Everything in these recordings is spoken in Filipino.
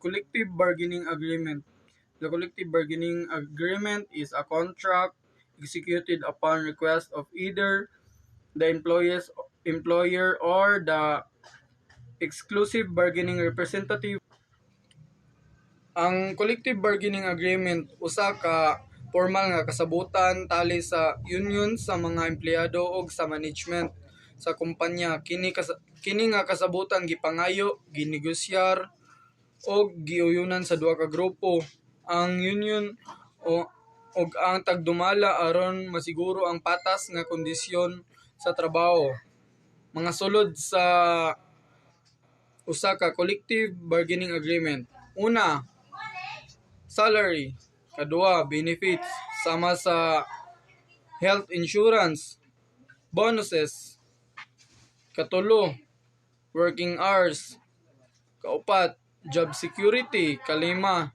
collective bargaining agreement. The collective bargaining agreement is a contract executed upon request of either the employer or the exclusive bargaining representative. Ang collective bargaining agreement usa ka formal nga kasabutan tali sa union sa mga empleyado ug sa management sa kumpanya. Kini nga kasabutan gipangayo, ginegosyar o giuyunan sa duha ka grupo, ang union og ang tagdumala aron masiguro ang patas nga kondisyon sa trabaho. Mga sulod sa usa ka collective bargaining agreement. Una, salary. Kadua, benefits sama sa health insurance, bonuses. Katulo, working hours. Kaupat, job security. Kalima,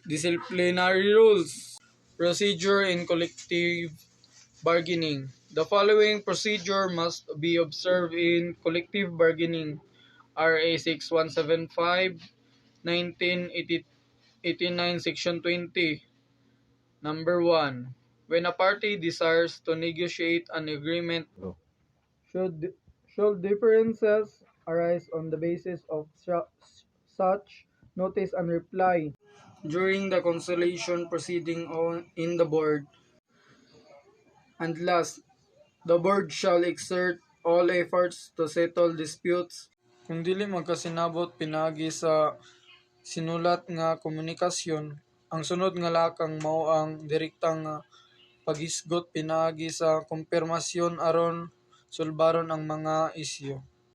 disciplinary rules. Procedure in collective bargaining. The following procedure must be observed in collective bargaining. RA 6175, 1989, Section 20. Number 1. When a party desires to negotiate an agreement, should differences arise on the basis of such notice and reply during the conciliation proceeding in the board. And last, the board shall exert all efforts to settle disputes. Kung dili magkasinabot pinagi sa sinulat nga komunikasyon, ang sunod nga lakang mao ang direktang paghisgot pinagi sa kumpirmasyon aron sulbaron ang mga isyu.